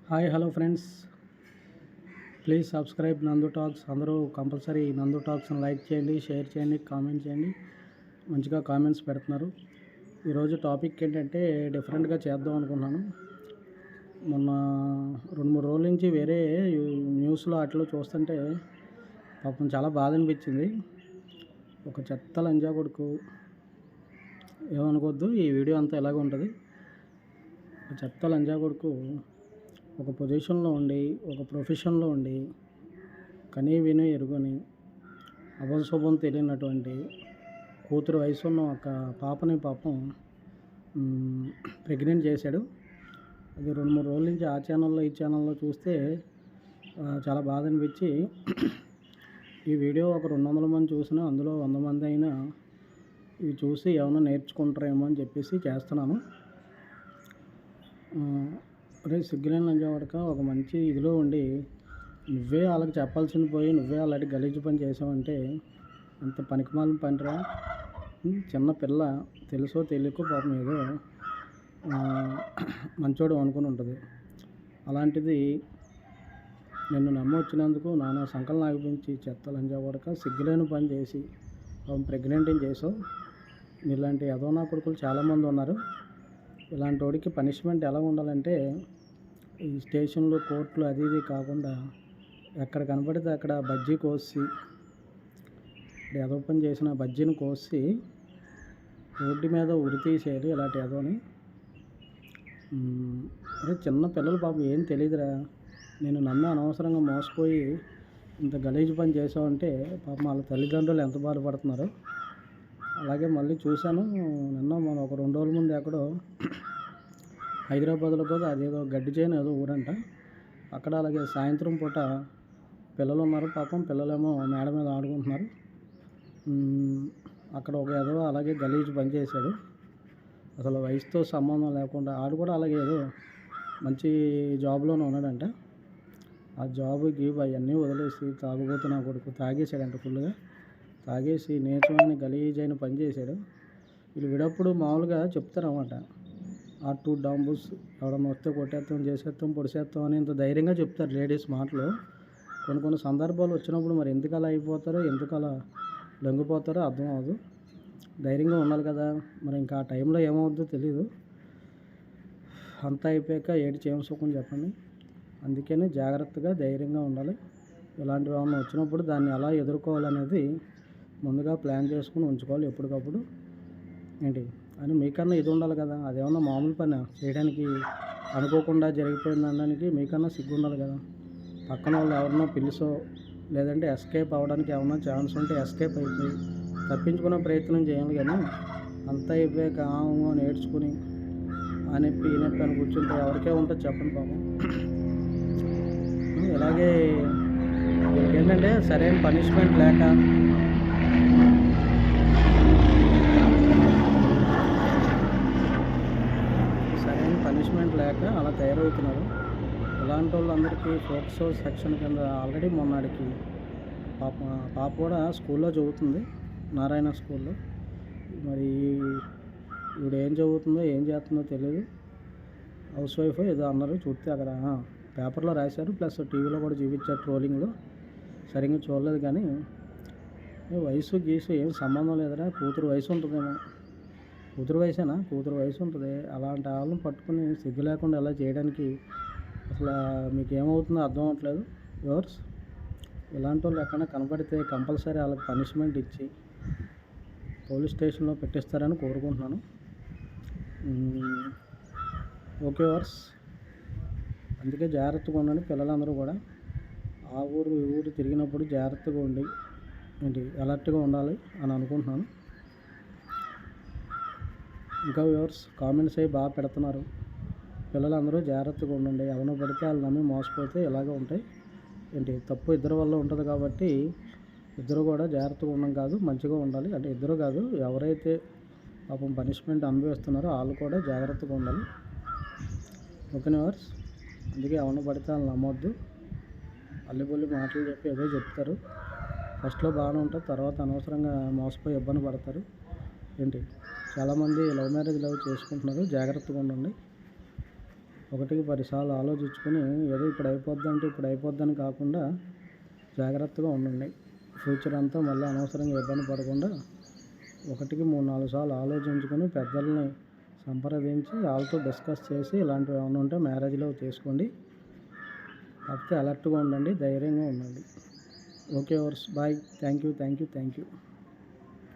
Hi hello friends, please subscribe నందు talks. అందరూ compulsory నందు టాక్స్ని లైక్ చేయండి, షేర్ చేయండి, కామెంట్ చేయండి. మంచిగా కామెంట్స్ పెడుతున్నారు. ఈరోజు టాపిక్ ఏంటంటే డిఫరెంట్గా చేద్దాం అనుకున్నాను. మొన్న 2-3 రోజుల నుంచి వేరే న్యూస్లో వాటిలో చూస్తుంటే పాపం చాలా బాధ అనిపించింది. ఒక చెత్త లంజా కొడుకు, ఏమనుకోవద్దు, ఈ వీడియో అంతా ఎలాగ ఉంటుంది. ఒక చెత్త లంజా కొడుకు ఒక పొజిషన్లో ఉండి, ఒక ప్రొఫెషన్లో ఉండి, కనీ విని ఎరుగని అభంశుభం తెలియనటువంటి కూతురు వయసు ఉన్న ఒక పాపని పాపం ప్రెగ్నెంట్ చేశాడు. అది 2-3 రోజుల నుంచి ఆ ఛానల్లో ఈ ఛానల్లో చూస్తే చాలా బాధ అనిపించి ఈ వీడియో ఒక 200 మంది చూసినా అందులో 100 మంది అయినా ఇవి చూసి ఏమైనా నేర్చుకుంటారేమో అని చెప్పేసి చేస్తున్నాను. అరే సిగ్గులేని లంజావడక, ఒక మంచి ఇదిలో ఉండి నువ్వే వాళ్ళకి చెప్పాల్సింది పోయి నువ్వే అలాంటి గలీజు పని చేసావంటే అంత పనికిమాలిన పనిరా. చిన్న పిల్ల తెలుసో తెలియకో పాపం ఏదో మంచోడు అనుకుని ఉంటుంది. అలాంటిది నిన్ను నమ్మొచ్చినందుకు నానా సంకలనం ఆగిపించి చెత్త లంజావడక సిగ్గులేని పని చేసి ప్రెగ్నెంట్ని చేసావు. ఇలాంటి యదవనా కొడుకులు చాలామంది ఉన్నారు. ఇలాంటి వాడికి పనిష్మెంట్ ఎలా ఉండాలంటే, ఈ స్టేషన్లు కోర్టులు అది ఇది కాకుండా ఎక్కడ కనపడితే అక్కడ బజ్జీ కోసి, ఎదవ పని చేసిన బజ్జీని కోసి రోడ్డు మీద ఉరి తీసేయాలి ఇలాంటి ఎదవని. అరే చిన్న పిల్లలు పాపం ఏం తెలియదురా. నేను నమ్మి అనవసరంగా మోసపోయి ఇంత గలీజు పని చేసావంటే పాపం వాళ్ళ తల్లిదండ్రులు ఎంత బాధపడుతున్నారు. అలాగే మళ్ళీ చూశాను నిన్న మనం ఒక 2 రోజుల ముందు ఎక్కడో హైదరాబాద్లో కూడా అదేదో గడ్డి చేయని ఏదో ఊరంట. అక్కడ అలాగే సాయంత్రం పూట పిల్లలు ఉన్నారు. పాపం పిల్లలేమో మేడ మీద ఆడుకుంటున్నారు. అక్కడ ఒక ఏదో అలాగే గలీజు పని చేశాడు. అసలు వయసుతో సంబంధం లేకుండా ఆడు కూడా అలాగే ఏదో మంచి జాబ్లోనే ఉన్నాడంట. ఆ జాబు గీబు అవన్నీ వదిలేసి తాగుబోతున్న కొడుకు తాగేసాడంట. ఫుల్గా తాగేసి నీచమైన గలీజైన పని చేశాడు. వీళ్ళు విడప్పుడు మామూలుగా చెప్తారన్నమాట, ఆర్2 డాంబుస్ ఎవడన్నా వస్తే కొట్టేస్తాం, చేసేస్తాం, పొడిసేస్తాం అని ఇంత ధైర్యంగా చెప్తారు లేడీస్ మాటలు. కొన్ని సందర్భాలు వచ్చినప్పుడు మరి ఎందుకు అలా అయిపోతారో, ఎందుకు అలా లొంగిపోతారో అర్థం అవ్వదు. ధైర్యంగా ఉండాలి కదా. మరి ఇంకా ఆ టైంలో ఏమవుద్దో తెలీదు. అంతా అయిపోయాక ఏడిచి ఏం సుఖం చెప్పండి. అందుకని జాగ్రత్తగా ధైర్యంగా ఉండాలి. ఇలాంటివి ఏమన్నా వచ్చినప్పుడు దాన్ని ఎలా ఎదుర్కోవాలనేది ముందుగా ప్లాన్ చేసుకుని ఉంచుకోవాలి ఎప్పటికప్పుడు. ఏంటి అని మీకన్నా ఇది ఉండాలి కదా. అదేమన్నా మామూలు పని చేయడానికి, అనుకోకుండా జరిగిపోయింది అనడానికి మీకన్నా సిగ్గు ఉండాలి కదా. పక్కన వాళ్ళు ఎవరినో పిలిచో లేదంటే ఎస్కేప్ అవ్వడానికి ఏమన్నా ఛాన్స్ ఉంటే ఎస్కేప్ అయిపోయి తప్పించుకునే ప్రయత్నం చేయాలి. కానీ అంతా అయిపోయాక అని ఏడ్చుకుని ఆ నొప్పి ఈ నొప్పి అని కూర్చుంటే ఎవరికే ఉంటుంది చెప్పండి పాపం. ఇలాగే వీళ్ళకి ఏంటంటే సరైన పనిష్మెంట్ లేక, అలా తయారవుతున్నారు. ఇలాంటి వాళ్ళందరికీ ఫోక్సో సెక్షన్ కింద ఆల్రెడీ మొన్నటికి పాప కూడా స్కూల్లో చదువుతుంది, నారాయణ స్కూల్లో. మరి ఇప్పుడు ఏం చదువుతుందో ఏం చేస్తుందో తెలియదు. హౌస్ వైఫ్ ఏదో అన్నారు, చూస్తే అక్కడ పేపర్లో రాశారు, ప్లస్ టీవీలో కూడా చూపించారు ట్రోలింగ్లో. సరిగ్గా చూడలేదు. కానీ వయసు గీసు ఏం సంబంధం లేదురా. కూతురు వయసు ఉంటుందేమో, కూతురు వయసేనా, కూతురు వయసు ఉంటుంది. అలాంటి వాళ్ళని పట్టుకుని సిగ్గు లేకుండా ఎలా చేయడానికి అసలు మీకు ఏమవుతుందో అర్థం అవ్వట్లేదు వ్యూవర్స్. ఇలాంటి వాళ్ళు ఎక్కడైనా కనపడితే కంపల్సరీ వాళ్ళకి పనిష్మెంట్ ఇచ్చి పోలీస్ స్టేషన్లో పెట్టిస్తారని కోరుకుంటున్నాను. ఓకే వ్యూవర్స్, అందుకే జాగ్రత్తగా ఉండండి. పిల్లలందరూ కూడా ఆ ఊరు ఈ ఊరు తిరిగినప్పుడు జాగ్రత్తగా ఉండి అలర్ట్గా ఉండాలి అని అనుకుంటున్నాను. ఇంకా వ్యూవర్స్ కామెంట్స్ అవి బాగా పెడుతున్నారు. పిల్లలందరూ జాగ్రత్తగా ఉండండి. ఎవరినో పడితే వాళ్ళు నమ్మి మోసపోతే ఇలాగే ఉంటాయి. తప్పు ఇద్దరి వల్ల ఉంటుంది కాబట్టి ఇద్దరు కూడా జాగ్రత్తగా ఉండడం కాదు, మంచిగా ఉండాలి. అంటే ఇద్దరు కాదు, ఎవరైతే పాపం పనిష్మెంట్ అనుభవిస్తున్నారో వాళ్ళు కూడా జాగ్రత్తగా ఉండాలి. ఓకే వ్యూవర్స్, అందుకే ఎవరినో పడితే వాళ్ళు నమ్మొద్దు. అల్లిబొల్లి మాటలు చెప్పి ఏదో చెప్తారు. ఫస్ట్లో బాగానే ఉంటుంది, తర్వాత అనవసరంగా మోసపోయి ఇబ్బంది పడతారు. చాలామంది లవ్ మ్యారేజ్ చేసుకుంటున్నారు. జాగ్రత్తగా ఉండండి. ఒకటికి 10 సార్లు ఆలోచించుకొని ఏదో ఇప్పుడు అయిపోద్దంటే ఇప్పుడు అయిపోద్దని కాకుండా జాగ్రత్తగా ఉండండి. ఫ్యూచర్ అంతా మళ్ళీ అనవసరంగా ఇబ్బంది పడకుండా ఒకటికి 3-4 సార్లు ఆలోచించుకొని పెద్దల్ని సంప్రదించి వాళ్ళతో డిస్కస్ చేసి ఇలాంటివి ఏమైనా ఉంటే మ్యారేజ్లో చేసుకోండి. కాకపోతే అలర్ట్గా ఉండండి, ధైర్యంగా ఉండండి. ఓకే వర్స్, బాయ్. Thank you.